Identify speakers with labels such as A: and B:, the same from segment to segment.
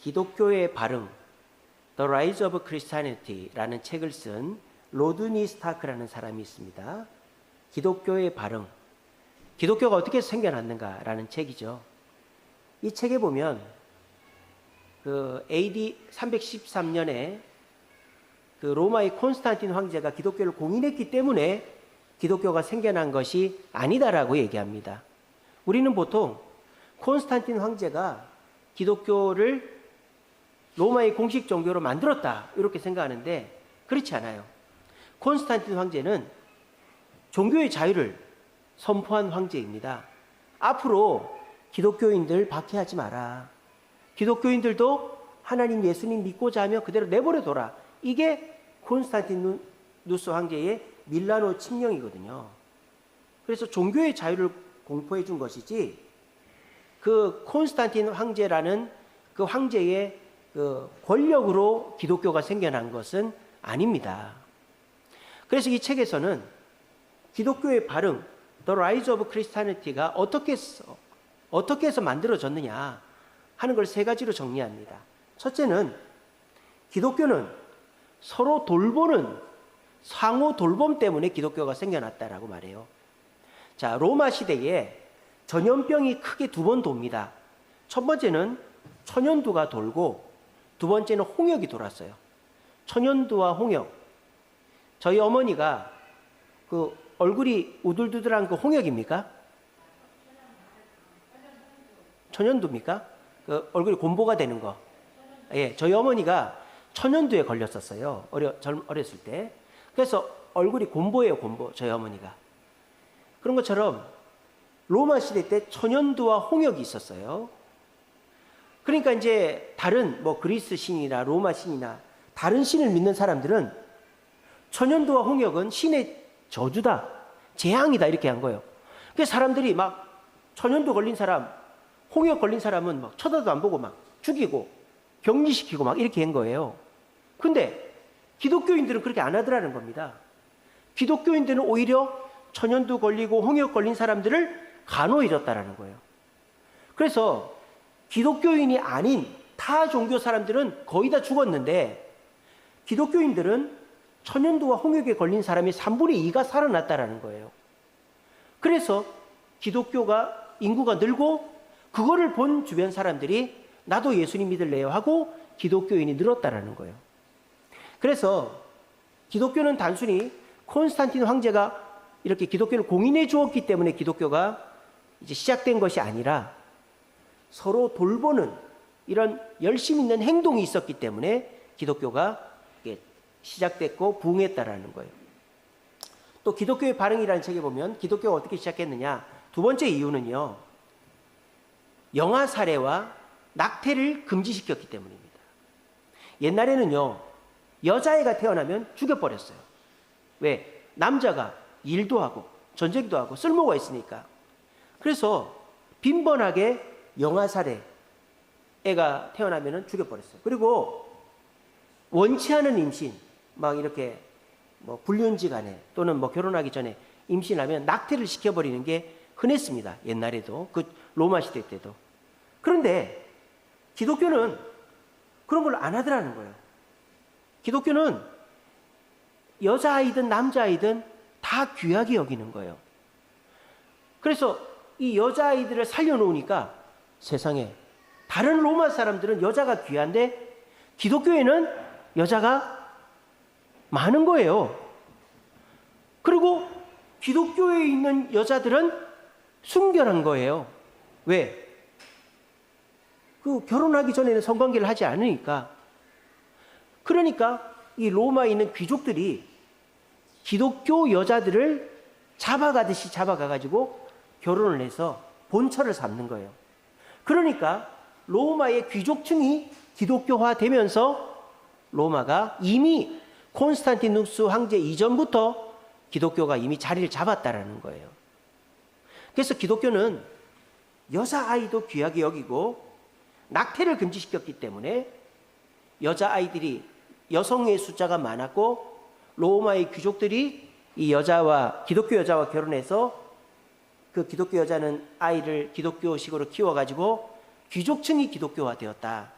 A: 기독교의 발흥, The Rise of Christianity라는 책을 쓴 로드니 스타크라는 사람이 있습니다. 기독교의 발흥, 기독교가 어떻게 생겨났는가라는 책이죠. 이 책에 보면 그 AD 313년에 그 로마의 콘스탄틴 황제가 기독교를 공인했기 때문에 기독교가 생겨난 것이 아니다라고 얘기합니다. 우리는 보통 콘스탄틴 황제가 기독교를 로마의 공식 종교로 만들었다 이렇게 생각하는데 그렇지 않아요. 콘스탄틴 황제는 종교의 자유를 선포한 황제입니다. 앞으로 기독교인들 박해하지 마라. 기독교인들도 하나님 예수님 믿고자 하면 그대로 내버려둬라. 이게 콘스탄티누스 황제의 밀라노 칙령이거든요. 그래서 종교의 자유를 공포해 준 것이지 그 콘스탄틴 황제라는 그 황제의 그 권력으로 기독교가 생겨난 것은 아닙니다. 그래서 이 책에서는 기독교의 발흥, The Rise of Christianity가 어떻게 해서 만들어졌느냐 하는 걸 세 가지로 정리합니다. 첫째는 기독교는 서로 돌보는 상호 돌봄 때문에 기독교가 생겨났다라고 말해요. 자, 로마 시대에 전염병이 크게 두 번 돕니다. 첫 번째는 천연두가 돌고 두 번째는 홍역이 돌았어요. 천연두와 홍역. 저희 어머니가 그 얼굴이 우둘두둘한 그 홍역입니까? 천연두입니까? 그 얼굴이 곰보가 되는 거. 예, 저희 어머니가 천연두에 걸렸었어요. 어렸을 때. 그래서 얼굴이 곰보예요, 곰보. 저희 어머니가. 그런 것처럼 로마 시대 때 천연두와 홍역이 있었어요. 그러니까 이제 다른 뭐 그리스 신이나 로마 신이나 다른 신을 믿는 사람들은 천연두와 홍역은 신의 저주다, 재앙이다 이렇게 한 거예요. 그래서 사람들이 막 천연두 걸린 사람, 홍역 걸린 사람은 막 쳐다도 안 보고 막 죽이고 격리시키고 막 이렇게 한 거예요. 근데 기독교인들은 그렇게 안 하더라는 겁니다. 기독교인들은 오히려 천연두 걸리고 홍역 걸린 사람들을 간호해줬다라는 거예요. 그래서 기독교인이 아닌 타 종교 사람들은 거의 다 죽었는데 기독교인들은 천연두와 홍역에 걸린 사람이 3분의 2가 살아났다라는 거예요. 그래서 기독교가 인구가 늘고 그거를 본 주변 사람들이 나도 예수님 믿을래요 하고 기독교인이 늘었다라는 거예요. 그래서 기독교는 단순히 콘스탄틴 황제가 이렇게 기독교를 공인해 주었기 때문에 기독교가 이제 시작된 것이 아니라 서로 돌보는 이런 열심 있는 행동이 있었기 때문에 기독교가 시작됐고 부흥했다라는 거예요. 또 기독교의 발흥이라는 책에 보면 기독교가 어떻게 시작했느냐, 두 번째 이유는요, 영아 살해와 낙태를 금지시켰기 때문입니다. 옛날에는요, 여자애가 태어나면 죽여버렸어요. 왜? 남자가 일도 하고 전쟁도 하고 쓸모가 있으니까. 그래서 빈번하게 영아 살해 애가 태어나면 죽여버렸어요. 그리고 원치 않은 임신, 막 이렇게 뭐 불륜지간에 또는 뭐 결혼하기 전에 임신하면 낙태를 시켜버리는 게 흔했습니다. 옛날에도, 그 로마 시대 때도. 그런데 기독교는 그런 걸 안 하더라는 거예요. 기독교는 여자아이든 남자아이든 다 귀하게 여기는 거예요. 그래서 이 여자아이들을 살려놓으니까 세상에 다른 로마 사람들은 여자가 귀한데 기독교에는 여자가 많은 거예요. 그리고 기독교에 있는 여자들은 순결한 거예요. 왜? 그 결혼하기 전에는 성관계를 하지 않으니까. 그러니까 이 로마에 있는 귀족들이 기독교 여자들을 잡아가듯이 잡아가가지고 결혼을 해서 본처를 삼는 거예요. 그러니까 로마의 귀족층이 기독교화 되면서 로마가 이미 콘스탄티누스 황제 이전부터 기독교가 이미 자리를 잡았다라는 거예요. 그래서 기독교는 여자아이도 귀하게 여기고 낙태를 금지시켰기 때문에 여자아이들이 여성의 숫자가 많았고 로마의 귀족들이 이 여자와 기독교 여자와 결혼해서 그 기독교 여자는 아이를 기독교식으로 키워가지고 귀족층이 기독교화되었다.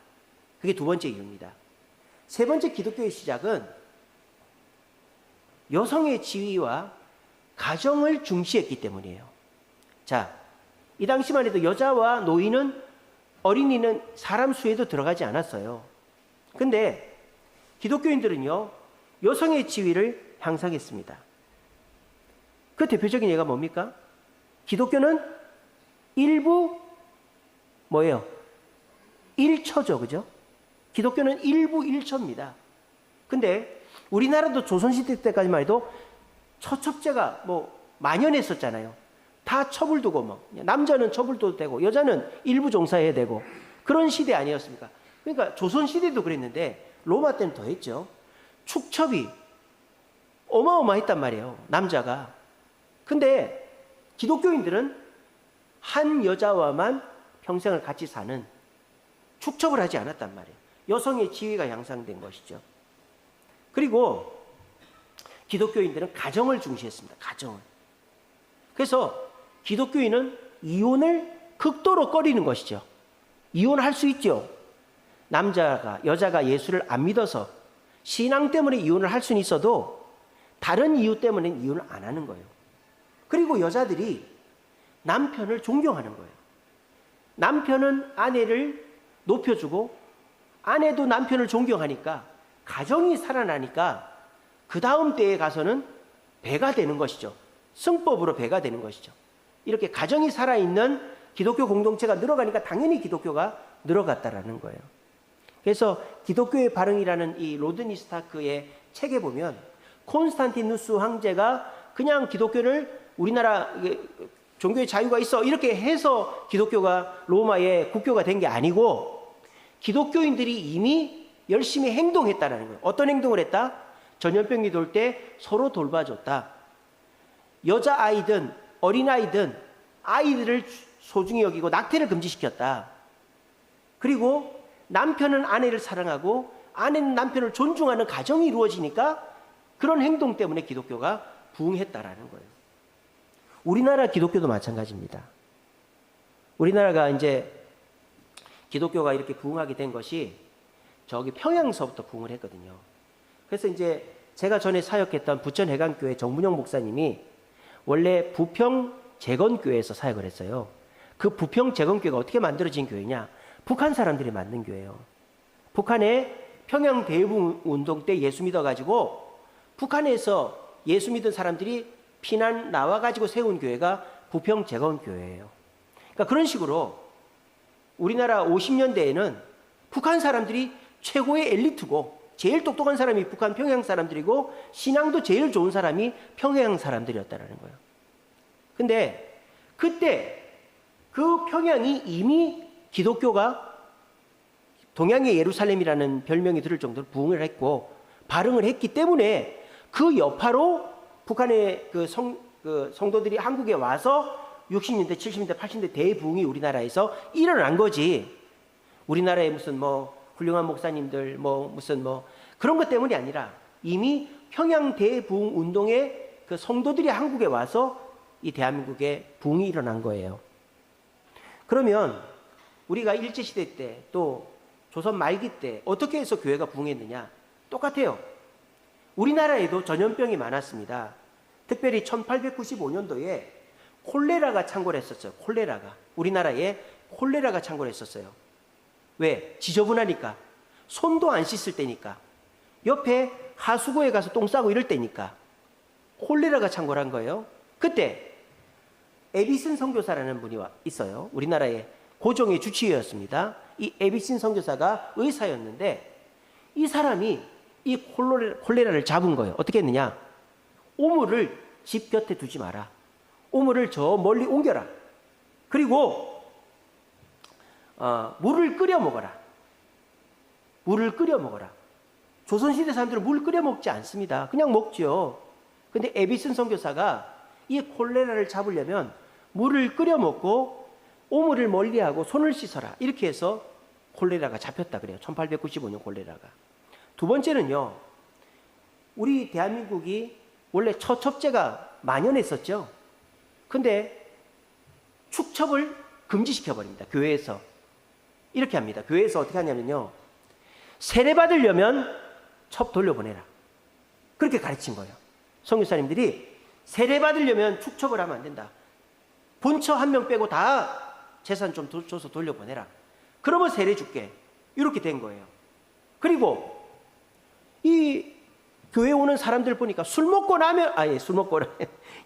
A: 그게 두 번째 이유입니다. 세 번째 기독교의 시작은 여성의 지위와 가정을 중시했기 때문이에요. 자, 이 당시만 해도 여자와 노인은, 어린이는 사람 수에도 들어가지 않았어요. 근데 기독교인들은요, 여성의 지위를 향상했습니다. 그 대표적인 예가 뭡니까? 기독교는 일부 뭐예요? 일처죠, 그죠? 기독교는 일부 일처입니다. 근데 우리나라도 조선시대 때까지만 해도 처첩제가 뭐 만연했었잖아요. 다 처불 두고 뭐 남자는 처불도 되고 여자는 일부 종사해야 되고 그런 시대 아니었습니까? 그러니까 조선시대도 그랬는데 로마 때는 더 했죠. 축첩이 어마어마했단 말이에요, 남자가. 근데 기독교인들은 한 여자와만 평생을 같이 사는 축첩을 하지 않았단 말이에요. 여성의 지위가 향상된 것이죠. 그리고 기독교인들은 가정을 중시했습니다. 가정을. 그래서 기독교인은 이혼을 극도로 꺼리는 것이죠. 이혼할 수 있죠. 여자가 예수를 안 믿어서 신앙 때문에 이혼을 할 수는 있어도 다른 이유 때문에는 이혼을 안 하는 거예요. 그리고 여자들이 남편을 존경하는 거예요. 남편은 아내를 높여주고 아내도 남편을 존경하니까 가정이 살아나니까 그 다음 때에 가서는 배가 되는 것이죠. 승법으로 배가 되는 것이죠. 이렇게 가정이 살아있는 기독교 공동체가 늘어가니까 당연히 기독교가 늘어갔다라는 거예요. 그래서 기독교의 발흥이라는 이 로드니 스타크의 책에 보면 콘스탄티누스 황제가 그냥 기독교를 우리나라 종교의 자유가 있어 이렇게 해서 기독교가 로마의 국교가 된 게 아니고 기독교인들이 이미 열심히 행동했다는 거예요. 어떤 행동을 했다? 전염병이 돌 때 서로 돌봐줬다. 여자아이든 어린아이든 아이들을 소중히 여기고 낙태를 금지시켰다. 그리고 남편은 아내를 사랑하고 아내는 남편을 존중하는 가정이 이루어지니까 그런 행동 때문에 기독교가 부흥했다라는 거예요. 우리나라 기독교도 마찬가지입니다. 우리나라가 이제 기독교가 이렇게 부흥하게 된 것이 저기 평양서부터 부흥을 했거든요. 그래서 이제 제가 전에 사역했던 부천해강교회 정문영 목사님이 원래 부평 재건교회에서 사역을 했어요. 그 부평 재건교회가 어떻게 만들어진 교회냐? 북한 사람들이 만든 교회예요. 북한에 평양 대유운동 때 예수 믿어가지고 북한에서 예수 믿은 사람들이 피난 나와가지고 세운 교회가 부평 재건교회예요. 그러니까 그런 식으로 우리나라 50년대에는 북한 사람들이 최고의 엘리트고 제일 똑똑한 사람이 북한 평양 사람들이고 신앙도 제일 좋은 사람이 평양 사람들이었다는 거예요. 근데 그때 그 평양이 이미 기독교가 동양의 예루살렘이라는 별명이 들을 정도로 부흥을 했고 발흥을 했기 때문에 그 여파로 북한의 성도들이 한국에 와서 60년대, 70년대, 80년대 대부흥이 우리나라에서 일어난 거지. 우리나라에 무슨 훌륭한 목사님들 무슨 그런 것 때문이 아니라 이미 평양 대부흥 운동의 그 성도들이 한국에 와서 이 대한민국에 부흥이 일어난 거예요. 그러면 우리가 일제시대 때 또 조선 말기 때 어떻게 해서 교회가 부흥했느냐? 똑같아요. 우리나라에도 전염병이 많았습니다. 특별히 1895년도에 콜레라가 창궐 했었어요. 콜레라가. 우리나라에 콜레라가 창궐 했었어요. 왜? 지저분하니까. 손도 안 씻을 때니까. 옆에 하수구에 가서 똥 싸고 이럴 때니까. 콜레라가 창궐한 거예요. 그때 에비슨 선교사라는 분이 있어요. 우리나라의 고종의 주치의였습니다. 이 에비슨 선교사가 의사였는데 이 사람이 이 콜레라를 잡은 거예요. 어떻게 했느냐? 오물을 집 곁에 두지 마라. 오물을 저 멀리 옮겨라. 그리고 물을 끓여 먹어라. 물을 끓여 먹어라. 조선시대 사람들은 물 끓여 먹지 않습니다. 그냥 먹죠. 근데 에비슨 선교사가 이 콜레라를 잡으려면 물을 끓여 먹고 오물을 멀리하고 손을 씻어라. 이렇게 해서 콜레라가 잡혔다 그래요. 1895년 콜레라가. 두 번째는요. 우리 대한민국이 원래 처첩제가 만연했었죠. 근데 축첩을 금지시켜버립니다. 교회에서. 이렇게 합니다. 교회에서 어떻게 하냐면요. 세례 받으려면 첩 돌려보내라. 그렇게 가르친 거예요. 선교사님들이 세례 받으려면 축첩을 하면 안 된다. 본처 한 명 빼고 다 재산 좀 줘서 돌려보내라. 그러면 세례 줄게. 이렇게 된 거예요. 그리고 이 교회 오는 사람들 보니까 술 먹고 나면,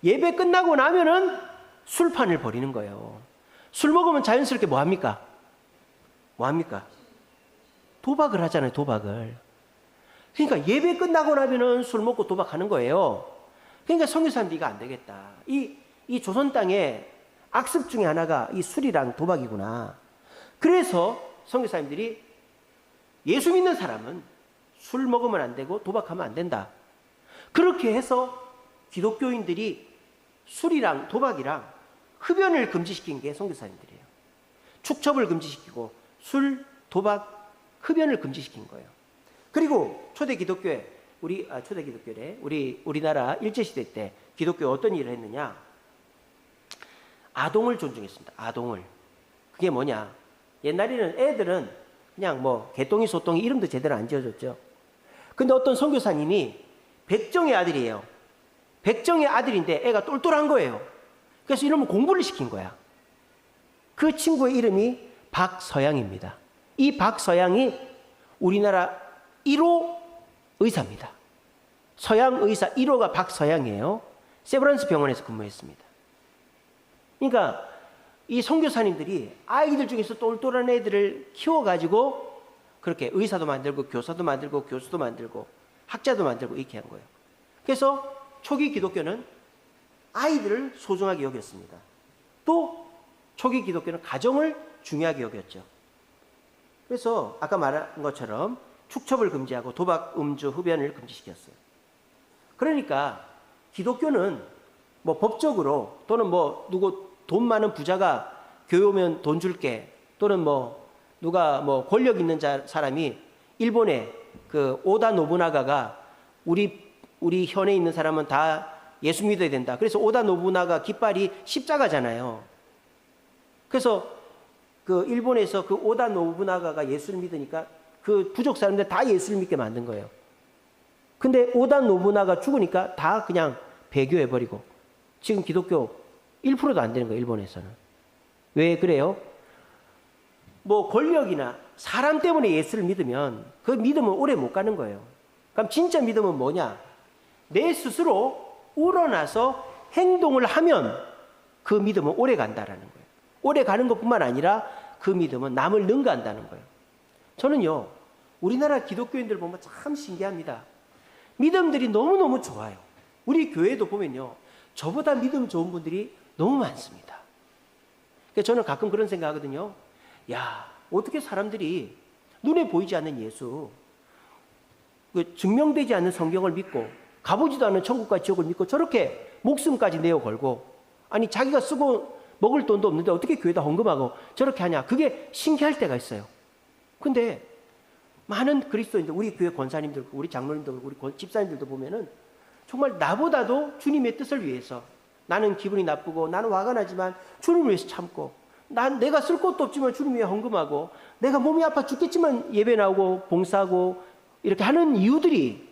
A: 예배 끝나고 나면은 술판을 벌이는 거예요. 술 먹으면 자연스럽게 뭐 합니까? 도박을 하잖아요, 도박을. 그러니까 예배 끝나고 나면은 술 먹고 도박하는 거예요. 그러니까 선교사님들이 이거 안 되겠다. 이 조선 땅에 악습 중에 하나가 이 술이랑 도박이구나. 그래서 선교사님들이 예수 믿는 사람은 술 먹으면 안 되고 도박하면 안 된다. 그렇게 해서 기독교인들이 술이랑 도박이랑 흡연을 금지시킨 게 선교사님들이에요. 축첩을 금지시키고 술, 도박, 흡연을 금지시킨 거예요. 그리고 초대 기독교회, 우리나라 일제시대 때 기독교에 어떤 일을 했느냐? 아동을 존중했습니다. 아동을. 그게 뭐냐? 옛날에는 애들은 그냥 뭐 개똥이 소똥이 이름도 제대로 안 지어줬죠. 근데 어떤 선교사님이 백정의 아들이에요. 백정의 아들인데 애가 똘똘한 거예요. 그래서 이러면 공부를 시킨 거야. 그 친구의 이름이 박서양입니다. 이 박서양이 우리나라 1호 의사입니다. 서양 의사 1호가 박서양이에요. 세브란스 병원에서 근무했습니다. 그러니까 이 선교사님들이 아이들 중에서 똘똘한 애들을 키워가지고 그렇게 의사도 만들고 교사도 만들고 교수도 만들고 학자도 만들고 이렇게 한 거예요. 그래서 초기 기독교는 아이들을 소중하게 여겼습니다. 또 초기 기독교는 가정을 중요하게 여겼죠. 그래서 아까 말한 것처럼 축첩을 금지하고 도박, 음주, 흡연을 금지시켰어요. 그러니까 기독교는 뭐 법적으로 또는 뭐 누구 돈 많은 부자가 교회 오면 돈 줄게 또는 뭐 누가 뭐 권력 있는 사람이 일본의 그 오다 노부나가가 우리 현에 있는 사람은 다 예수 믿어야 된다. 그래서 오다 노부나가 깃발이 십자가잖아요. 그래서 그 일본에서 그 오다 노부나가가 예수를 믿으니까 그 부족 사람들 다 예수를 믿게 만든 거예요. 근데 오다 노부나가 죽으니까 다 그냥 배교해버리고 지금 기독교 1%도 안 되는 거예요, 일본에서는. 왜 그래요? 뭐 권력이나 사람 때문에 예수를 믿으면 그 믿음은 오래 못 가는 거예요. 그럼 진짜 믿음은 뭐냐? 내 스스로 우러나서 행동을 하면 그 믿음은 오래 간다라는 거예요. 오래 가는 것뿐만 아니라 그 믿음은 남을 능가한다는 거예요. 저는요, 우리나라 기독교인들 보면 참 신기합니다. 믿음들이 너무너무 좋아요. 우리 교회도 보면요, 저보다 믿음 좋은 분들이 너무 많습니다. 그래서 저는 가끔 그런 생각하거든요. 야, 어떻게 사람들이 눈에 보이지 않는 예수, 증명되지 않는 성경을 믿고 가보지도 않은 천국과 지옥을 믿고 저렇게 목숨까지 내어 걸고, 아니 자기가 쓰고 먹을 돈도 없는데 어떻게 교회다 헌금하고 저렇게 하냐, 그게 신기할 때가 있어요. 근데 많은 그리스도인들, 우리 교회 권사님들, 우리 장로님들, 우리 집사님들도 보면은 정말 나보다도 주님의 뜻을 위해서, 나는 기분이 나쁘고 나는 화가 나지만 주님을 위해서 참고, 내가 쓸 것도 없지만 주님 위해 헌금하고, 내가 몸이 아파 죽겠지만 예배 나오고 봉사하고 이렇게 하는 이유들이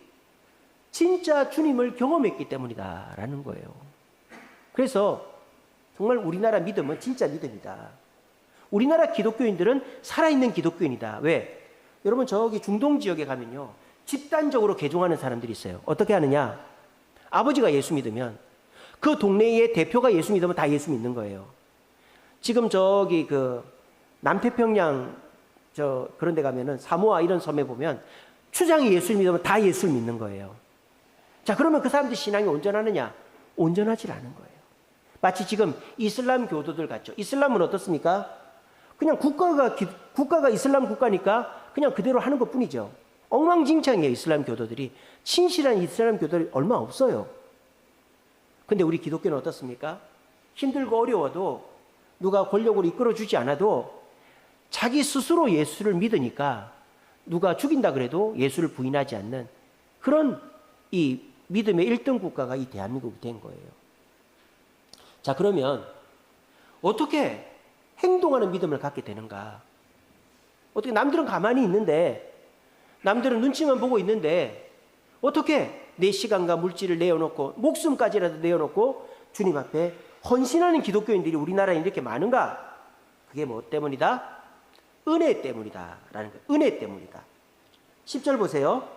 A: 진짜 주님을 경험했기 때문이다라는 거예요. 그래서 정말 우리나라 믿음은 진짜 믿음이다. 우리나라 기독교인들은 살아있는 기독교인이다. 왜? 여러분 저기 중동 지역에 가면요, 집단적으로 개종하는 사람들이 있어요. 어떻게 하느냐? 아버지가 예수 믿으면 그 동네의 대표가 예수 믿으면 다 예수 믿는 거예요. 지금 저기 그 남태평양 그런 데 가면은 사모아 이런 섬에 보면 추장이 예수를 믿으면 다 예수를 믿는 거예요. 자, 그러면 그 사람들 신앙이 온전하느냐? 온전하지 않은 거예요. 마치 지금 이슬람 교도들 같죠. 이슬람은 어떻습니까? 그냥 국가가 이슬람 국가니까 그냥 그대로 하는 것 뿐이죠. 엉망진창이에요, 이슬람 교도들이. 진실한 이슬람 교도들이 얼마 없어요. 근데 우리 기독교는 어떻습니까? 힘들고 어려워도 누가 권력으로 이끌어주지 않아도 자기 스스로 예수를 믿으니까 누가 죽인다 그래도 예수를 부인하지 않는 그런 이 믿음의 1등 국가가 이 대한민국이 된 거예요. 자, 그러면 어떻게 행동하는 믿음을 갖게 되는가? 어떻게 남들은 가만히 있는데, 남들은 눈치만 보고 있는데 어떻게 내 시간과 물질을 내어놓고 목숨까지라도 내어놓고 주님 앞에 헌신하는 기독교인들이 우리나라에 이렇게 많은가? 그게 뭐 때문이다? 은혜 때문이다 라는 거예요. 은혜 때문이다. 10절 보세요.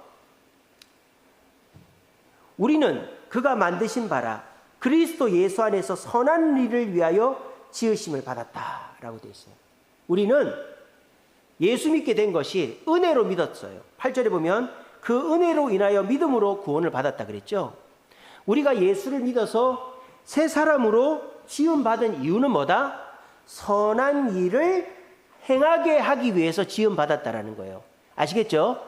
A: 우리는 그가 만드신 바라 그리스도 예수 안에서 선한 일을 위하여 지으심을 받았다 라고 되어 있어요. 우리는 예수 믿게 된 것이 은혜로 믿었어요. 8절에 보면 그 은혜로 인하여 믿음으로 구원을 받았다 그랬죠. 우리가 예수를 믿어서 새 사람으로 지음받은 이유는 뭐다? 선한 일을 행하게 하기 위해서 지음받았다라는 거예요. 아시겠죠?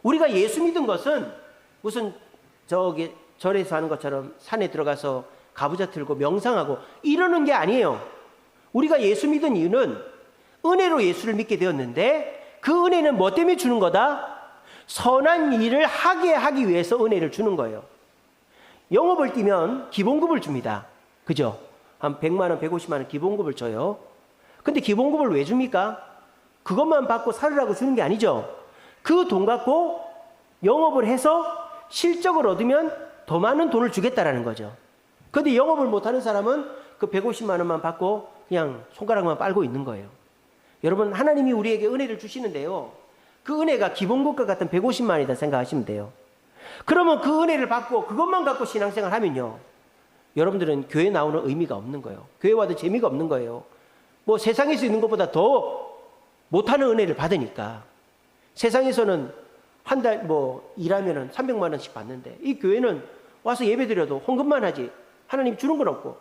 A: 우리가 예수 믿은 것은 무슨 저기 절에서 하는 것처럼 산에 들어가서 가부좌 틀고 명상하고 이러는 게 아니에요. 우리가 예수 믿은 이유는 은혜로 예수를 믿게 되었는데 그 은혜는 뭐 때문에 주는 거다? 선한 일을 하게 하기 위해서 은혜를 주는 거예요. 영업을 뛰면 기본급을 줍니다. 그죠? 한 100만 원, 150만 원 기본급을 줘요. 근데 기본급을 왜 줍니까? 그것만 받고 살으라고 주는 게 아니죠. 그 돈 갖고 영업을 해서 실적을 얻으면 더 많은 돈을 주겠다라는 거죠. 근데 영업을 못하는 사람은 그 150만 원만 받고 그냥 손가락만 빨고 있는 거예요. 여러분, 하나님이 우리에게 은혜를 주시는데요, 그 은혜가 기본급과 같은 150만 원이다 생각하시면 돼요. 그러면 그 은혜를 받고 그것만 갖고 신앙생활 하면요, 여러분들은 교회 나오는 의미가 없는 거예요. 교회 와도 재미가 없는 거예요. 뭐 세상에서 있는 것보다 더 못하는 은혜를 받으니까. 세상에서는 한 달 뭐 일하면은 300만 원씩 받는데 이 교회는 와서 예배드려도 헌금만 하지 하나님 주는 건 없고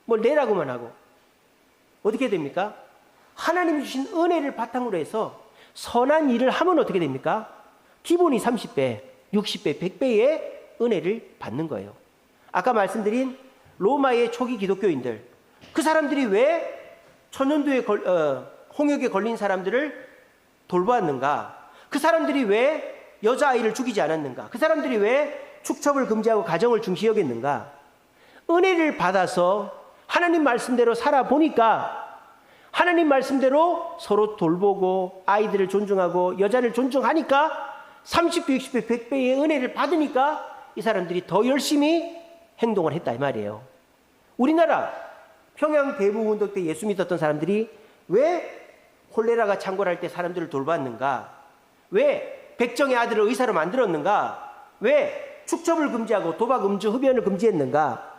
A: 뭘 내라고만 하고 어떻게 됩니까? 하나님이 주신 은혜를 바탕으로 해서 선한 일을 하면 어떻게 됩니까? 기본이 30배, 60배, 100배의 은혜를 받는 거예요. 아까 말씀드린 로마의 초기 기독교인들, 그 사람들이 왜 천연두에 홍역에 걸린 사람들을 돌보았는가? 그 사람들이 왜 여자아이를 죽이지 않았는가? 그 사람들이 왜 축첩을 금지하고 가정을 중시 여겼는가? 은혜를 받아서 하나님 말씀대로 살아보니까 하나님 말씀대로 서로 돌보고 아이들을 존중하고 여자를 존중하니까 30배, 60배, 100배의 은혜를 받으니까 이 사람들이 더 열심히 행동을 했다 이 말이에요. 우리나라 평양 대부운동 때 예수 믿었던 사람들이 왜 콜레라가 창궐할 때 사람들을 돌봤는가? 왜 백정의 아들을 의사로 만들었는가? 왜 축첩을 금지하고 도박, 음주, 흡연을 금지했는가?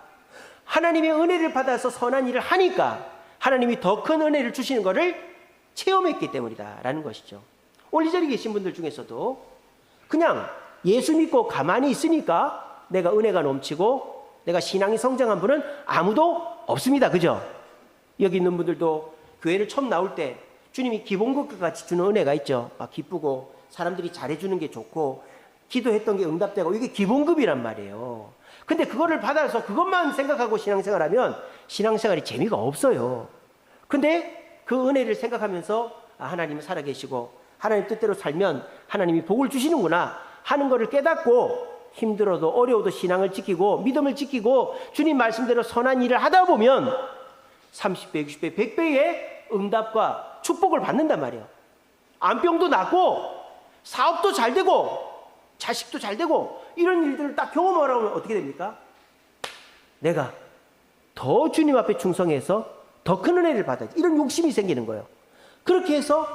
A: 하나님의 은혜를 받아서 선한 일을 하니까 하나님이 더 큰 은혜를 주시는 것을 체험했기 때문이다 라는 것이죠. 오늘 이 자리에 계신 분들 중에서도 그냥 예수 믿고 가만히 있으니까 내가 은혜가 넘치고 내가 신앙이 성장한 분은 아무도 없습니다. 그죠? 여기 있는 분들도 교회를 처음 나올 때 주님이 기본급과 같이 주는 은혜가 있죠. 막 기쁘고 사람들이 잘해주는 게 좋고 기도했던 게 응답되고 이게 기본급이란 말이에요. 근데 그거를 받아서 그것만 생각하고 신앙생활하면 신앙생활이 재미가 없어요. 근데 그 은혜를 생각하면서 하나님은 살아계시고 하나님 뜻대로 살면 하나님이 복을 주시는구나 하는 것을 깨닫고 힘들어도 어려워도 신앙을 지키고 믿음을 지키고 주님 말씀대로 선한 일을 하다 보면 30배, 60배, 100배의 응답과 축복을 받는단 말이에요. 암병도 낫고 사업도 잘 되고 자식도 잘 되고 이런 일들을 딱 경험하라고 하면 어떻게 됩니까? 내가 더 주님 앞에 충성해서 더 큰 은혜를 받아야지. 이런 욕심이 생기는 거예요. 그렇게 해서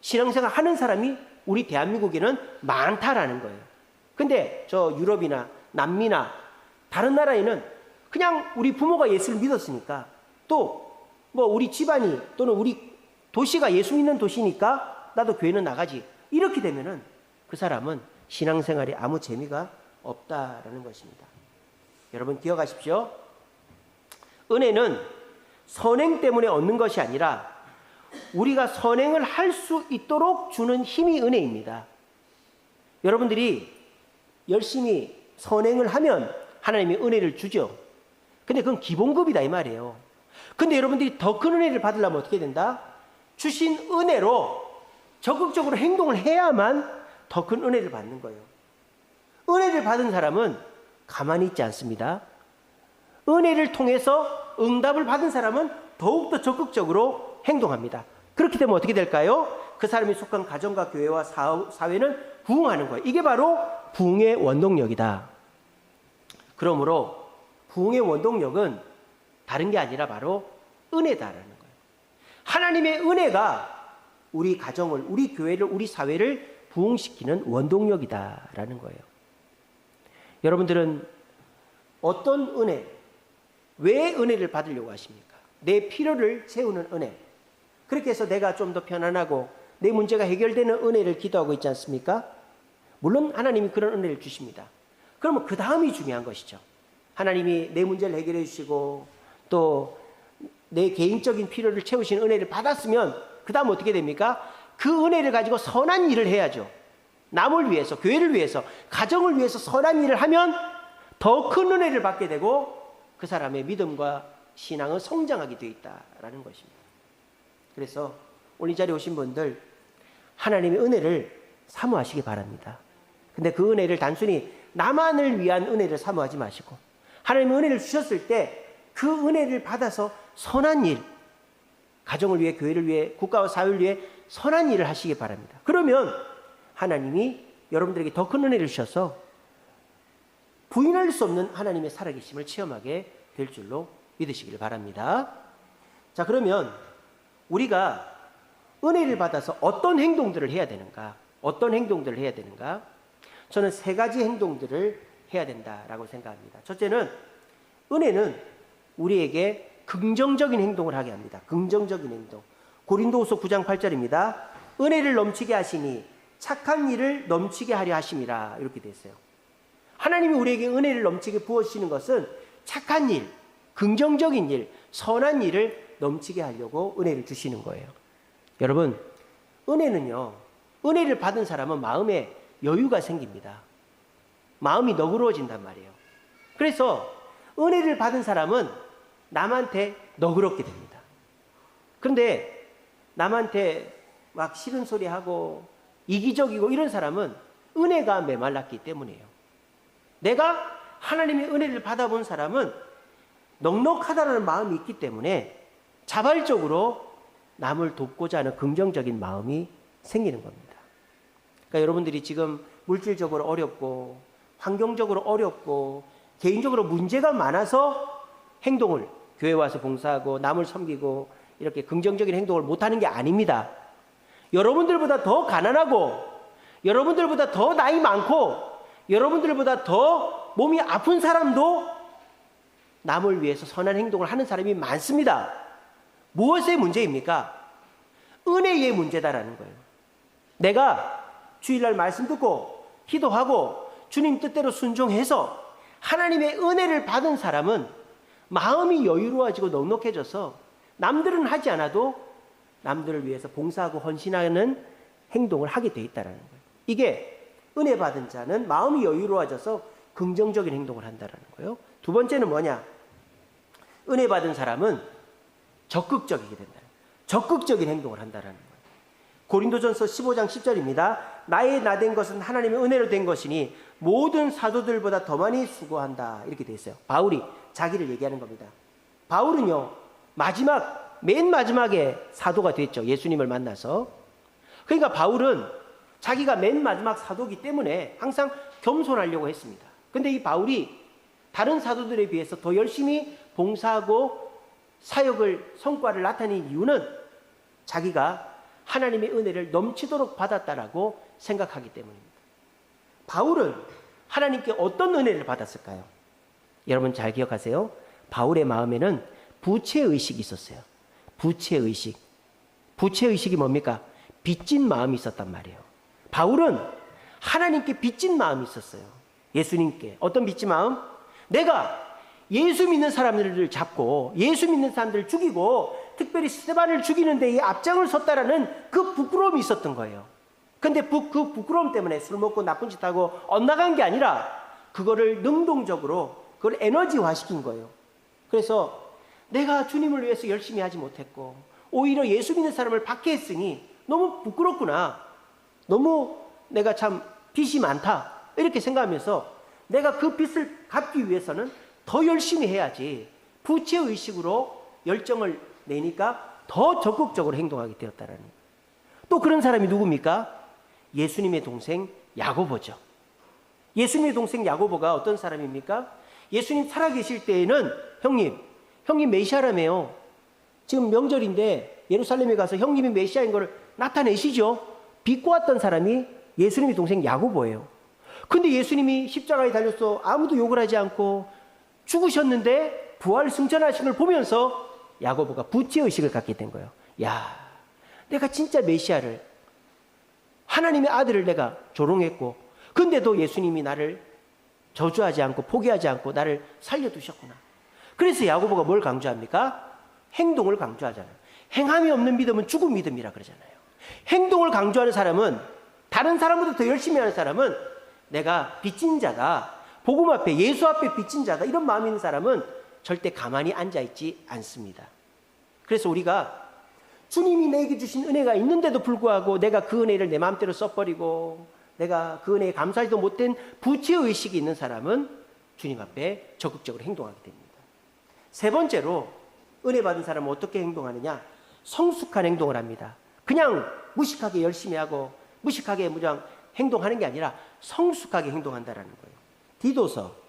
A: 신앙생활 하는 사람이 우리 대한민국에는 많다라는 거예요. 근데 저 유럽이나 남미나 다른 나라에는 그냥 우리 부모가 예수를 믿었으니까 또 뭐 우리 집안이 또는 우리 도시가 예수 믿는 도시니까 나도 교회는 나가지. 이렇게 되면은 그 사람은 신앙생활에 아무 재미가 없다라는 것입니다. 여러분 기억하십시오. 은혜는 선행 때문에 얻는 것이 아니라 우리가 선행을 할 수 있도록 주는 힘이 은혜입니다. 여러분들이 열심히 선행을 하면 하나님이 은혜를 주죠. 근데 그건 기본급이다 이 말이에요. 근데 여러분들이 더 큰 은혜를 받으려면 어떻게 된다? 주신 은혜로 적극적으로 행동을 해야만 더 큰 은혜를 받는 거예요. 은혜를 받은 사람은 가만히 있지 않습니다. 은혜를 통해서 응답을 받은 사람은 더욱더 적극적으로 행동합니다. 그렇게 되면 어떻게 될까요? 그 사람이 속한 가정과 교회와 사회는 부흥하는 거예요. 이게 바로 부흥의 원동력이다. 그러므로 부흥의 원동력은 다른 게 아니라 바로 은혜다라는 거예요. 하나님의 은혜가 우리 가정을, 우리 교회를, 우리 사회를 부흥시키는 원동력이다라는 거예요. 여러분들은 어떤 은혜, 왜 은혜를 받으려고 하십니까? 내 필요를 채우는 은혜. 그렇게 해서 내가 좀 더 편안하고 내 문제가 해결되는 은혜를 기도하고 있지 않습니까? 물론 하나님이 그런 은혜를 주십니다. 그러면 그 다음이 중요한 것이죠. 하나님이 내 문제를 해결해 주시고 또 내 개인적인 필요를 채우시는 은혜를 받았으면 그 다음 어떻게 됩니까? 그 은혜를 가지고 선한 일을 해야죠. 남을 위해서, 교회를 위해서, 가정을 위해서 선한 일을 하면 더 큰 은혜를 받게 되고 그 사람의 믿음과 신앙은 성장하게 되어 있다라는 것입니다. 그래서 오늘 이 자리에 오신 분들 하나님의 은혜를 사모하시기 바랍니다. 근데 그 은혜를 단순히 나만을 위한 은혜를 사모하지 마시고 하나님의 은혜를 주셨을 때 그 은혜를 받아서 선한 일, 가정을 위해, 교회를 위해, 국가와 사회를 위해 선한 일을 하시기 바랍니다. 그러면 하나님이 여러분들에게 더 큰 은혜를 주셔서 부인할 수 없는 하나님의 살아계심을 체험하게 될 줄로 믿으시길 바랍니다. 자, 그러면 우리가 은혜를 받아서 어떤 행동들을 해야 되는가? 어떤 행동들을 해야 되는가? 저는 세 가지 행동들을 해야 된다라고 생각합니다. 첫째는 은혜는 우리에게 긍정적인 행동을 하게 합니다. 긍정적인 행동. 고린도후서 9장 8절입니다. 은혜를 넘치게 하시니 착한 일을 넘치게 하려 하심이라 이렇게 되어 있어요. 하나님이 우리에게 은혜를 넘치게 부어주시는 것은 착한 일, 긍정적인 일, 선한 일을 넘치게 하려고 은혜를 주시는 거예요. 여러분, 은혜는요, 은혜를 받은 사람은 마음에 여유가 생깁니다. 마음이 너그러워진단 말이에요. 그래서 은혜를 받은 사람은 남한테 너그럽게 됩니다. 그런데 남한테 막 싫은 소리 하고 이기적이고 이런 사람은 은혜가 메말랐기 때문이에요. 내가 하나님의 은혜를 받아본 사람은 넉넉하다는 마음이 있기 때문에 자발적으로 남을 돕고자 하는 긍정적인 마음이 생기는 겁니다. 그러니까 여러분들이 지금 물질적으로 어렵고 환경적으로 어렵고 개인적으로 문제가 많아서 행동을 교회 와서 봉사하고 남을 섬기고 이렇게 긍정적인 행동을 못하는 게 아닙니다. 여러분들보다 더 가난하고 여러분들보다 더 나이 많고 여러분들보다 더 몸이 아픈 사람도 남을 위해서 선한 행동을 하는 사람이 많습니다. 무엇의 문제입니까? 은혜의 문제다라는 거예요. 내가 주일날 말씀 듣고 기도하고 주님 뜻대로 순종해서 하나님의 은혜를 받은 사람은 마음이 여유로워지고 넉넉해져서 남들은 하지 않아도 남들을 위해서 봉사하고 헌신하는 행동을 하게 돼 있다는 거예요. 이게 은혜 받은 자는 마음이 여유로워져서 긍정적인 행동을 한다는 거예요. 두 번째는 뭐냐? 은혜 받은 사람은 적극적이게 된다. 적극적인 행동을 한다는 거예요. 고린도전서 15장 10절입니다. 나의 나된 것은 하나님의 은혜로 된 것이니 모든 사도들보다 더 많이 수고한다. 이렇게 돼 있어요. 바울이 자기를 얘기하는 겁니다. 바울은요, 맨 마지막에 사도가 됐죠. 예수님을 만나서. 그러니까 바울은 자기가 맨 마지막 사도이기 때문에 항상 겸손하려고 했습니다. 근데 이 바울이 다른 사도들에 비해서 더 열심히 봉사하고 사역을, 성과를 나타낸 이유는 자기가 하나님의 은혜를 넘치도록 받았다라고 생각하기 때문입니다. 바울은 하나님께 어떤 은혜를 받았을까요? 여러분 잘 기억하세요. 바울의 마음에는 부채의식이 있었어요. 부채의식. 부채의식이 뭡니까? 빚진 마음이 있었단 말이에요. 바울은 하나님께 빚진 마음이 있었어요. 예수님께. 어떤 빚진 마음? 내가 예수 믿는 사람들을 잡고 예수 믿는 사람들을 죽이고 특별히 스데반을 죽이는 데에 앞장을 섰다라는 그 부끄러움이 있었던 거예요. 근데 그 부끄러움 때문에 술 먹고 나쁜 짓 하고 엇나간 게 아니라 그거를 능동적으로 그걸 에너지화시킨 거예요. 그래서 내가 주님을 위해서 열심히 하지 못했고 오히려 예수 믿는 사람을 박해했으니 너무 부끄럽구나. 너무 내가 참 빚이 많다. 이렇게 생각하면서 내가 그 빚을 갚기 위해서는 더 열심히 해야지. 부채의식으로 열정을 내니까 더 적극적으로 행동하게 되었다라는 거예요. 또 그런 사람이 누굽니까? 예수님의 동생 야고보죠. 예수님의 동생 야고보가 어떤 사람입니까? 예수님 살아계실 때에는 형님 메시아라며요. 지금 명절인데 예루살렘에 가서 형님이 메시아인 걸 나타내시죠. 비꼬았던 사람이 예수님의 동생 야고보예요. 근데 예수님이 십자가에 달려서 아무도 욕을 하지 않고 죽으셨는데 부활 승천하신 걸 보면서 야고보가 부채의식을 갖게 된 거예요. 야, 내가 진짜 메시아를, 하나님의 아들을 내가 조롱했고, 근데도 예수님이 나를 저주하지 않고 포기하지 않고 나를 살려두셨구나. 그래서 야고보가 뭘 강조합니까? 행동을 강조하잖아요. 행함이 없는 믿음은 죽은 믿음이라 그러잖아요. 행동을 강조하는 사람은, 다른 사람보다 더 열심히 하는 사람은 내가 빚진 자다, 복음 앞에, 예수 앞에 빚진 자다, 이런 마음이 있는 사람은 절대 가만히 앉아있지 않습니다. 그래서 우리가 주님이 내게 주신 은혜가 있는데도 불구하고 내가 그 은혜를 내 마음대로 써버리고 내가 그 은혜에 감사하지도 못한 부채의식이 있는 사람은 주님 앞에 적극적으로 행동하게 됩니다. 세 번째로 은혜 받은 사람은 어떻게 행동하느냐? 성숙한 행동을 합니다. 그냥 무식하게 열심히 하고 무식하게 무장 행동하는 게 아니라 성숙하게 행동한다라는 거예요. 디도서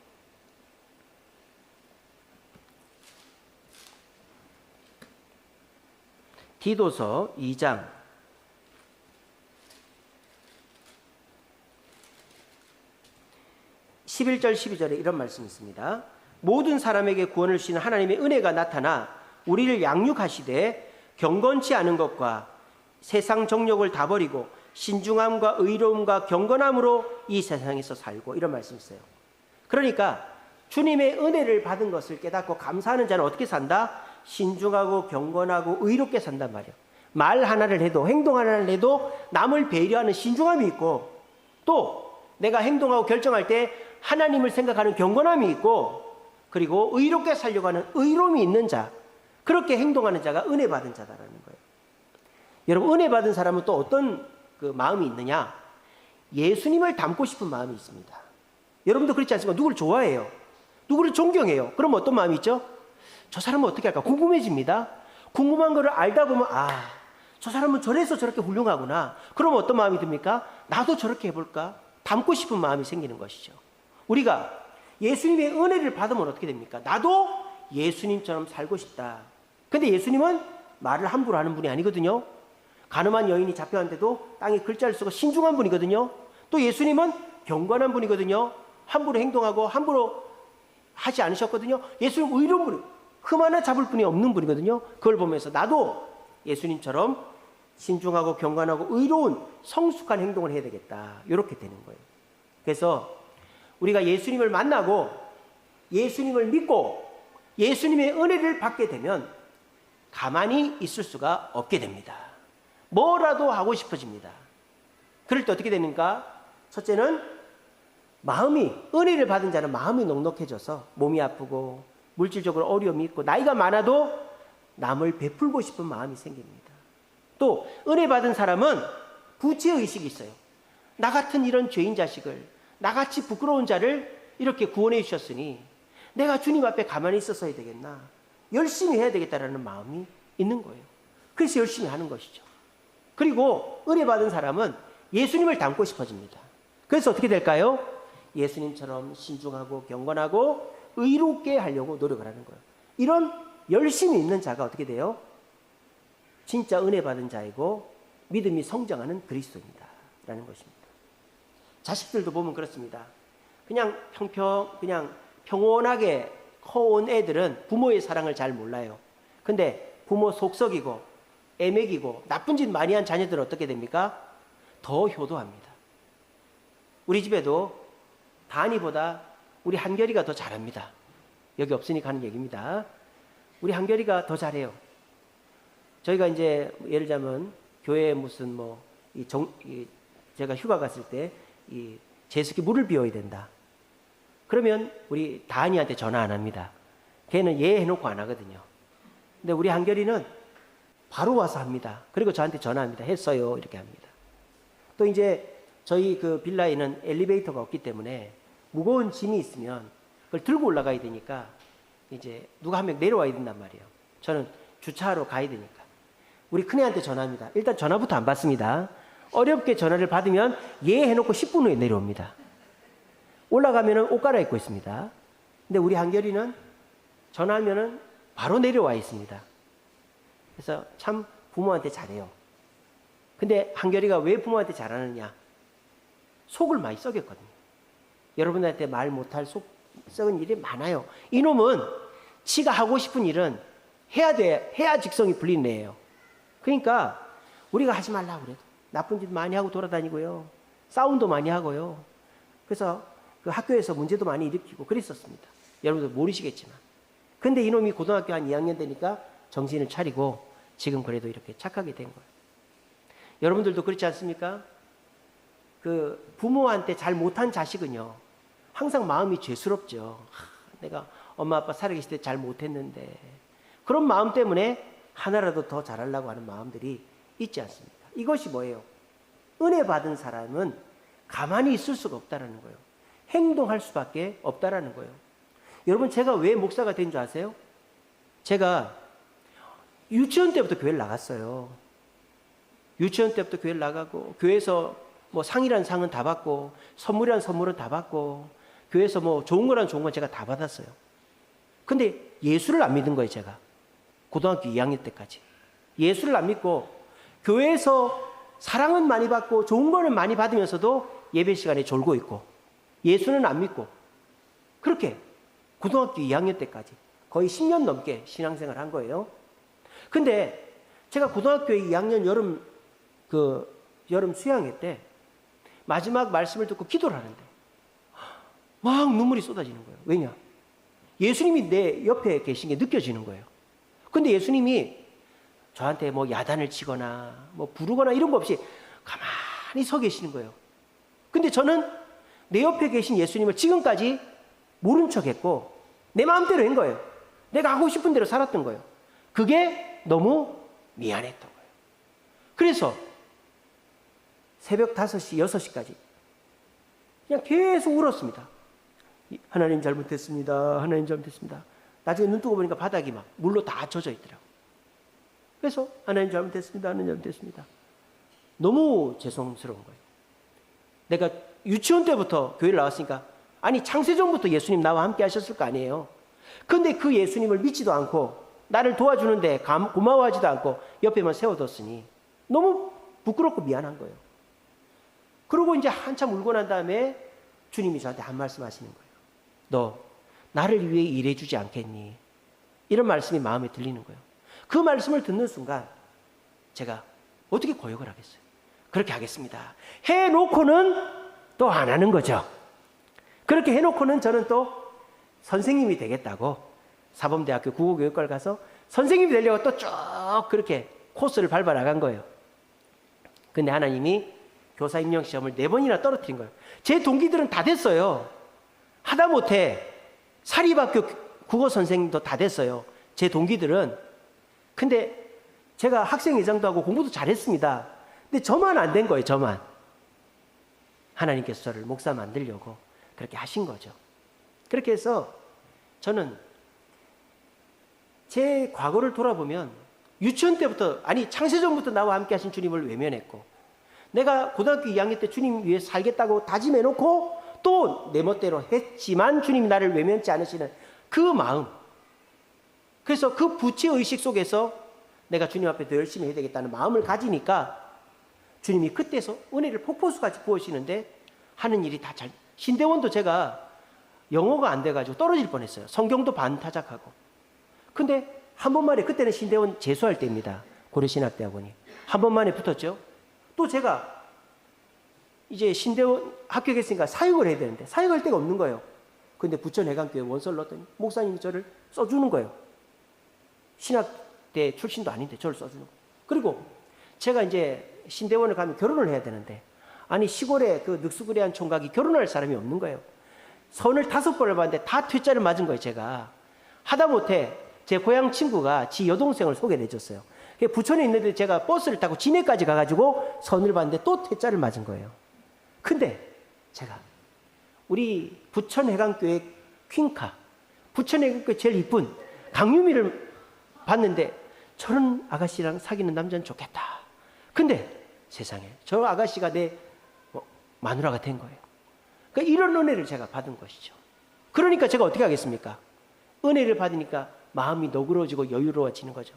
A: 2장 11절 12절에 이런 말씀이 있습니다. 모든 사람에게 구원을 주시는 하나님의 은혜가 나타나 우리를 양육하시되 경건치 않은 것과 세상 정욕을 다 버리고 신중함과 의로움과 경건함으로 이 세상에서 살고, 이런 말씀이 있어요. 그러니까 주님의 은혜를 받은 것을 깨닫고 감사하는 자는 어떻게 산다? 신중하고 경건하고 의롭게 산단 말이에요. 말 하나를 해도, 행동 하나를 해도 남을 배려하는 신중함이 있고, 또 내가 행동하고 결정할 때 하나님을 생각하는 경건함이 있고, 그리고 의롭게 살려고 하는 의로움이 있는 자, 그렇게 행동하는 자가 은혜 받은 자다라는 거예요. 여러분, 은혜 받은 사람은 또 어떤 그 마음이 있느냐? 예수님을 닮고 싶은 마음이 있습니다. 여러분도 그렇지 않습니까? 누구를 좋아해요, 누구를 존경해요. 그럼 어떤 마음이 있죠? 저 사람은 어떻게 할까 궁금해집니다. 궁금한 거를 알다 보면, 아, 저 사람은 저래서 저렇게 훌륭하구나. 그럼 어떤 마음이 듭니까? 나도 저렇게 해볼까? 닮고 싶은 마음이 생기는 것이죠. 우리가 예수님의 은혜를 받으면 어떻게 됩니까? 나도 예수님처럼 살고 싶다. 근데 예수님은 말을 함부로 하는 분이 아니거든요. 가늠한 여인이 잡혀왔는데도 땅에 글자를 쓰고 신중한 분이거든요. 또 예수님은 경건한 분이거든요. 함부로 행동하고 함부로 하지 않으셨거든요. 예수님 의로운 분이, 흠 하나 잡을 분이 없는 분이거든요. 그걸 보면서 나도 예수님처럼 신중하고 경건하고 의로운 성숙한 행동을 해야 되겠다, 이렇게 되는 거예요. 그래서 우리가 예수님을 만나고 예수님을 믿고 예수님의 은혜를 받게 되면 가만히 있을 수가 없게 됩니다. 뭐라도 하고 싶어집니다. 그럴 때 어떻게 됩니까? 첫째는 마음이, 은혜를 받은 자는 마음이 넉넉해져서 몸이 아프고 물질적으로 어려움이 있고 나이가 많아도 남을 베풀고 싶은 마음이 생깁니다. 또 은혜 받은 사람은 부채의식이 있어요. 나 같은 이런 죄인 자식을, 나같이 부끄러운 자를 이렇게 구원해 주셨으니 내가 주님 앞에 가만히 있었어야 되겠나, 열심히 해야 되겠다라는 마음이 있는 거예요. 그래서 열심히 하는 것이죠. 그리고 은혜 받은 사람은 예수님을 닮고 싶어집니다. 그래서 어떻게 될까요? 예수님처럼 신중하고 경건하고 의롭게 하려고 노력을 하는 거예요. 이런 열심히 있는 자가 어떻게 돼요? 진짜 은혜 받은 자이고 믿음이 성장하는 그리스도입니다 라는 것입니다. 자식들도 보면 그렇습니다. 그냥 평온하게 커온 애들은 부모의 사랑을 잘 몰라요. 근데 부모 속썩이고 애먹이고 나쁜 짓 많이 한 자녀들은 어떻게 됩니까? 더 효도합니다. 우리 집에도 다니보다 우리 한결이가 더 잘합니다. 여기 없으니까 하는 얘기입니다. 우리 한결이가 더 잘해요. 저희가 이제 예를 들자면 교회에 무슨 제가 휴가 갔을 때 이 제습기 물을 비워야 된다. 그러면 우리 다니한테 전화 안 합니다. 걔는 예 해놓고 안 하거든요. 근데 우리 한결이는 바로 와서 합니다. 그리고 저한테 전화합니다. 했어요. 이렇게 합니다. 또 이제 저희 그 빌라에는 엘리베이터가 없기 때문에 무거운 짐이 있으면 그걸 들고 올라가야 되니까 이제 누가 한 명 내려와야 된단 말이에요. 저는 주차하러 가야 되니까. 우리 큰애한테 전화합니다. 일단 전화부터 안 받습니다. 어렵게 전화를 받으면 예 해놓고 10분 후에 내려옵니다. 올라가면은 옷 갈아입고 있습니다. 근데 우리 한결이는 전화하면은 바로 내려와 있습니다. 그래서 참 부모한테 잘해요. 근데 한결이가 왜 부모한테 잘하느냐? 속을 많이 썩였거든요. 여러분들한테 말 못할 속 썩은 일이 많아요. 이놈은 지가 하고 싶은 일은 해야 돼. 해야 직성이 풀리는 애예요. 그러니까 우리가 하지 말라고 그래도 나쁜 짓 많이 하고 돌아다니고요. 싸움도 많이 하고요. 그래서 그 학교에서 문제도 많이 일으키고 그랬었습니다. 여러분들 모르시겠지만. 근데 이놈이 고등학교 한 2학년 되니까 정신을 차리고 지금 그래도 이렇게 착하게 된 거예요. 여러분들도 그렇지 않습니까? 그 부모한테 잘 못한 자식은요, 항상 마음이 죄스럽죠. 내가 엄마 아빠 살아계실 때 잘 못했는데. 그런 마음 때문에 하나라도 더 잘하려고 하는 마음들이 있지 않습니까? 이것이 뭐예요? 은혜 받은 사람은 가만히 있을 수가 없다라는 거예요. 행동할 수밖에 없다라는 거예요. 여러분, 제가 왜 목사가 된 줄 아세요? 제가 유치원 때부터 교회를 나갔어요. 유치원 때부터 교회를 나가고, 교회에서 뭐 상이란 상은 다 받고, 선물이란 선물은 다 받고, 교회에서 뭐 좋은 거란 좋은 건 제가 다 받았어요. 근데 예수를 안 믿은 거예요, 제가. 고등학교 2학년 때까지. 예수를 안 믿고, 교회에서 사랑은 많이 받고, 좋은 거는 많이 받으면서도 예배 시간에 졸고 있고, 예수는 안 믿고, 그렇게 고등학교 2학년 때까지 거의 10년 넘게 신앙생활을 한 거예요. 근데 제가 고등학교 2학년 여름 수양회 때 마지막 말씀을 듣고 기도를 하는데 막 눈물이 쏟아지는 거예요. 왜냐? 예수님이 내 옆에 계신 게 느껴지는 거예요. 근데 예수님이 저한테 뭐 야단을 치거나 뭐 부르거나 이런 거 없이 가만히 서 계시는 거예요. 근데 저는 내 옆에 계신 예수님을 지금까지 모른 척 했고 내 마음대로 한 거예요. 내가 하고 싶은 대로 살았던 거예요. 그게 너무 미안했던 거예요. 그래서 새벽 5시, 6시까지 그냥 계속 울었습니다. 하나님 잘못했습니다. 하나님 잘못했습니다. 나중에 눈 뜨고 보니까 바닥이 막 물로 다 젖어 있더라고요. 그래서 하나님 잘못했습니다. 하나님 잘못했습니다. 너무 죄송스러운 거예요. 내가 유치원 때부터 교회를 나왔으니까 아니 창세전부터 예수님 나와 함께 하셨을 거 아니에요. 근데 그 예수님을 믿지도 않고 나를 도와주는데 고마워하지도 않고 옆에만 세워뒀으니 너무 부끄럽고 미안한 거예요. 그러고 이제 한참 울고 난 다음에 주님이 저한테 한 말씀 하시는 거예요. 너 나를 위해 일해주지 않겠니? 이런 말씀이 마음에 들리는 거예요. 그 말씀을 듣는 순간 제가 어떻게 고역을 하겠어요? 그렇게 하겠습니다. 해놓고는 또 안 하는 거죠. 그렇게 해놓고는 저는 또 선생님이 되겠다고 사범대학교 국어교육과를 가서 선생님이 되려고 또 쭉 그렇게 코스를 밟아 나간 거예요. 근데 하나님이 교사 임용 시험을 4번이나 떨어뜨린 거예요. 제 동기들은 다 됐어요. 하다못해 사립학교 국어 선생님도 다 됐어요. 제 동기들은. 근데 제가 학생회장도 하고 공부도 잘했습니다. 근데 저만 안 된 거예요. 저만. 하나님께서 저를 목사 만들려고 그렇게 하신 거죠. 그렇게 해서 저는 제 과거를 돌아보면 유치원 때부터 아니 창세전부터 나와 함께 하신 주님을 외면했고 내가 고등학교 2학년 때 주님 위해 살겠다고 다짐해놓고 또 내 멋대로 했지만 주님이 나를 외면치 않으시는 그 마음, 그래서 그 부채의식 속에서 내가 주님 앞에 더 열심히 해야 되겠다는 마음을 가지니까 주님이 그때서 은혜를 폭포수같이 부으시는데 하는 일이 다 잘. 신대원도 제가 영어가 안 돼가지고 떨어질 뻔했어요. 성경도 반타작하고. 근데 한 번만에, 그때는 신대원 재수할 때입니다. 고려신학대학원이. 한 번만에 붙었죠. 또 제가 이제 신대원 합격했으니까 사역을 해야 되는데 사역할 데가 없는 거예요. 근데 부천해강교회 원서를 넣었더니 목사님이 저를 써주는 거예요. 신학대 출신도 아닌데 저를 써주는 거예요. 그리고 제가 이제 신대원을 가면 결혼을 해야 되는데 아니 시골에 그 늑수그레한 총각이 결혼할 사람이 없는 거예요. 선을 5번을 봤는데 다 퇴짜를 맞은 거예요. 제가 하다못해 제 고향 친구가 지 여동생을 소개를 해줬어요. 부천에 있는데 제가 버스를 타고 진해까지 가가지고 선을 봤는데 또 퇴짜를 맞은 거예요. 근데 제가 우리 부천해강교회 퀸카, 부천해강교회 제일 이쁜 강유미를 봤는데 저런 아가씨랑 사귀는 남자는 좋겠다. 근데 세상에 저 아가씨가 내 마누라가 된 거예요. 그러니까 이런 은혜를 제가 받은 것이죠. 그러니까 제가 어떻게 하겠습니까? 은혜를 받으니까 마음이 너그러워지고 여유로워지는 거죠.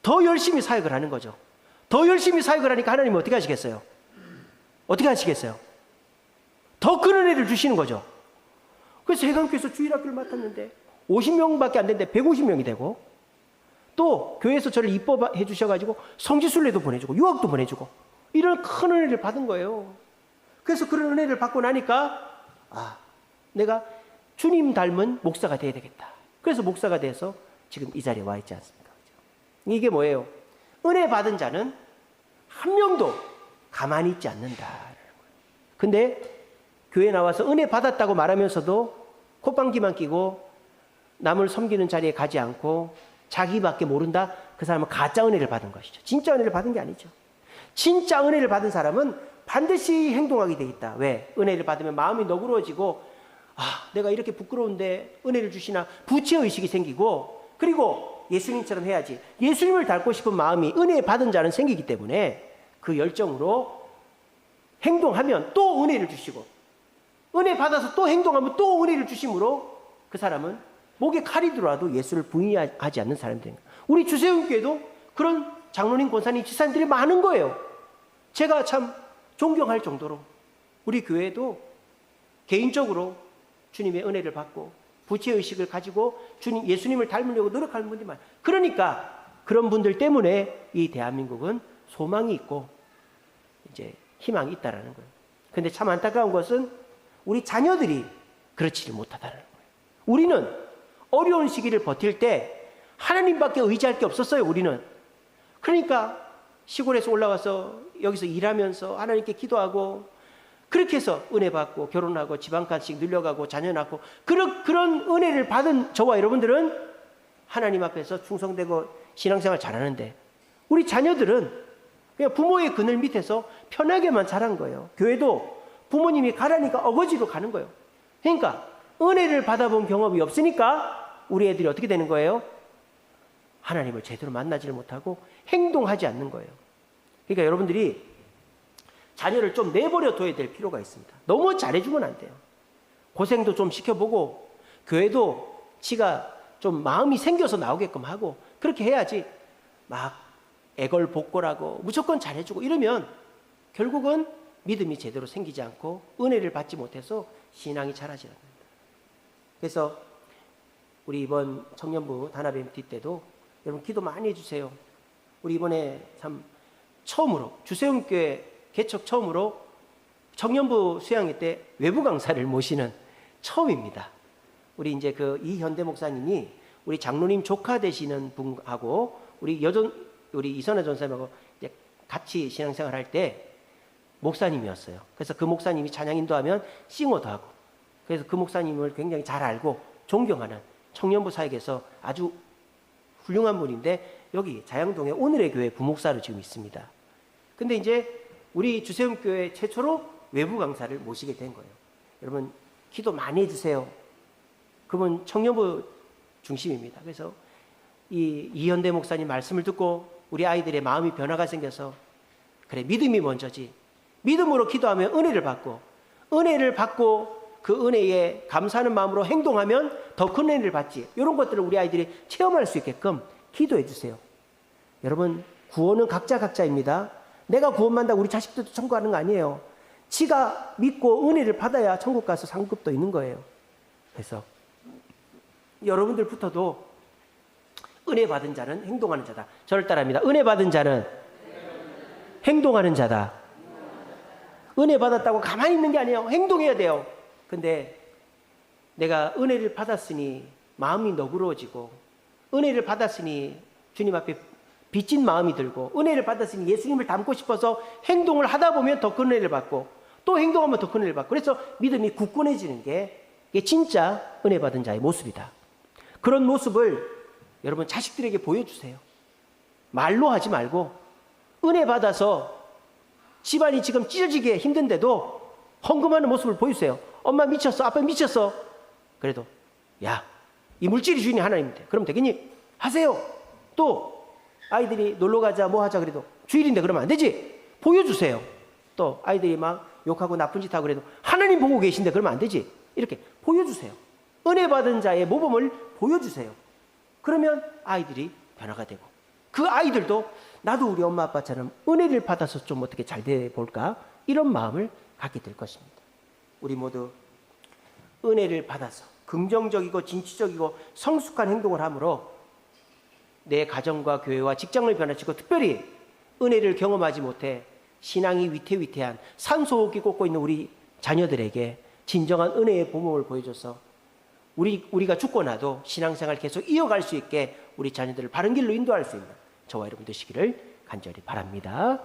A: 더 열심히 사역을 하는 거죠. 더 열심히 사역을 하니까 하나님은 어떻게 하시겠어요? 어떻게 하시겠어요? 더 큰 은혜를 주시는 거죠. 그래서 해강교회에서 주일학교를 맡았는데 50명밖에 안 됐는데 150명이 되고, 또 교회에서 저를 입법해 주셔가지고 성지순례도 보내주고 유학도 보내주고 이런 큰 은혜를 받은 거예요. 그래서 그런 은혜를 받고 나니까 내가 주님 닮은 목사가 돼야 되겠다. 그래서 목사가 돼서 지금 이 자리에 와 있지 않습니까? 이게 뭐예요? 은혜 받은 자는 한 명도 가만히 있지 않는다. 근데 교회 나와서 은혜 받았다고 말하면서도 콧방귀만 끼고 남을 섬기는 자리에 가지 않고 자기밖에 모른다? 그 사람은 가짜 은혜를 받은 것이죠. 진짜 은혜를 받은 게 아니죠. 진짜 은혜를 받은 사람은 반드시 행동하게 돼 있다. 왜? 은혜를 받으면 마음이 너그러워지고 내가 이렇게 부끄러운데 은혜를 주시나 부채의식이 생기고, 그리고 예수님처럼 해야지, 예수님을 닮고 싶은 마음이 은혜 받은 자는 생기기 때문에 그 열정으로 행동하면 또 은혜를 주시고, 은혜 받아서 또 행동하면 또 은혜를 주심으로 그 사람은 목에 칼이 들어와도 예수를 부인하지 않는 사람들입니다. 우리 주세훈교회도 그런 장로님, 권사님, 지사님들이 많은 거예요. 제가 참 존경할 정도로 우리 교회도 개인적으로 주님의 은혜를 받고 부채의식을 가지고 예수님을 닮으려고 노력하는 분들이 많아요. 그러니까 그런 분들 때문에 이 대한민국은 소망이 있고 이제 희망이 있다라는 거예요. 근데 참 안타까운 것은 우리 자녀들이 그렇지를 못하다는 거예요. 우리는 어려운 시기를 버틸 때 하나님밖에 의지할 게 없었어요. 우리는. 그러니까 시골에서 올라와서 여기서 일하면서 하나님께 기도하고 그렇게 해서 은혜 받고 결혼하고 집 한 칸씩 늘려가고 자녀 낳고 그런 은혜를 받은 저와 여러분들은 하나님 앞에서 충성되고 신앙생활 잘하는데, 우리 자녀들은 그냥 부모의 그늘 밑에서 편하게만 자란 거예요. 교회도 부모님이 가라니까 어거지로 가는 거예요. 그러니까 은혜를 받아본 경험이 없으니까 우리 애들이 어떻게 되는 거예요? 하나님을 제대로 만나지를 못하고 행동하지 않는 거예요. 그러니까 여러분들이 자녀를 좀 내버려 둬야 될 필요가 있습니다. 너무 잘해주면 안 돼요. 고생도 좀 시켜보고 교회도 지가 좀 마음이 생겨서 나오게끔 하고 그렇게 해야지 막 애걸복걸하고 무조건 잘해주고 이러면 결국은 믿음이 제대로 생기지 않고 은혜를 받지 못해서 신앙이 자라지 않는다. 그래서 우리 이번 청년부 단합MT 때도 여러분 기도 많이 해주세요. 우리 이번에 참 처음으로 주세훈교회 개척 처음으로 청년부 수양회 때 외부 강사를 모시는 처음입니다. 우리 이제 그 이현대 목사님이 우리 장로님 조카 되시는 분하고 우리 이선아 전사님하고 이제 같이 신앙생활 할 때 목사님이었어요. 그래서 그 목사님이 찬양 인도하면 싱어도 하고, 그래서 그 목사님을 굉장히 잘 알고 존경하는 청년부 사역에서 아주 훌륭한 분인데 여기 자양동에 오늘의 교회 부목사로 지금 있습니다. 근데 이제 우리 주세훈교회 최초로 외부 강사를 모시게 된 거예요. 여러분 기도 많이 해주세요. 그분 청년부 중심입니다. 그래서 이현대 목사님 말씀을 듣고 우리 아이들의 마음이 변화가 생겨서 그래 믿음이 먼저지, 믿음으로 기도하면 은혜를 받고 그 은혜에 감사하는 마음으로 행동하면 더 큰 은혜를 받지, 이런 것들을 우리 아이들이 체험할 수 있게끔 기도해 주세요. 여러분 구원은 각자입니다. 내가 구원받는다고 우리 자식들도 천국 가는 거 아니에요. 지가 믿고 은혜를 받아야 천국 가서 상급도 있는 거예요. 그래서 여러분들부터도 은혜 받은 자는 행동하는 자다. 저를 따라합니다. 은혜 받은 자는 행동하는 자다. 은혜 받았다고 가만히 있는 게 아니에요. 행동해야 돼요. 근데 내가 은혜를 받았으니 마음이 너그러워지고, 은혜를 받았으니 주님 앞에 빚진 마음이 들고, 은혜를 받았으니 예수님을 닮고 싶어서 행동을 하다 보면 더 큰 은혜를 받고, 또 행동하면 더 큰 은혜를 받고, 그래서 믿음이 굳건해지는 게 이게 진짜 은혜 받은 자의 모습이다. 그런 모습을 여러분 자식들에게 보여주세요. 말로 하지 말고 은혜 받아서 집안이 지금 찢어지게 힘든데도 헌금하는 모습을 보여주세요. 엄마 미쳤어, 아빠 미쳤어. 그래도 야, 이 물질이 주인이 하나님인데 그럼 되겠니? 하세요. 또 아이들이 놀러 가자 뭐 하자 그래도 주일인데 그러면 안 되지. 보여주세요. 또 아이들이 막 욕하고 나쁜 짓 하고 그래도 하나님 보고 계신데 그러면 안 되지. 이렇게 보여주세요. 은혜 받은 자의 모범을 보여주세요. 그러면 아이들이 변화가 되고 그 아이들도 나도 우리 엄마 아빠처럼 은혜를 받아서 좀 어떻게 잘 돼 볼까 이런 마음을 갖게 될 것입니다. 우리 모두 은혜를 받아서 긍정적이고 진취적이고 성숙한 행동을 함으로 내 가정과 교회와 직장을 변화시키고 특별히 은혜를 경험하지 못해 신앙이 위태위태한 산소호흡기 꽂고 있는 우리 자녀들에게 진정한 은혜의 모범을 보여줘서 우리가 죽고 나도 신앙생활 계속 이어갈 수 있게 우리 자녀들을 바른 길로 인도할 수 있는 저와 여러분 되시기를 간절히 바랍니다.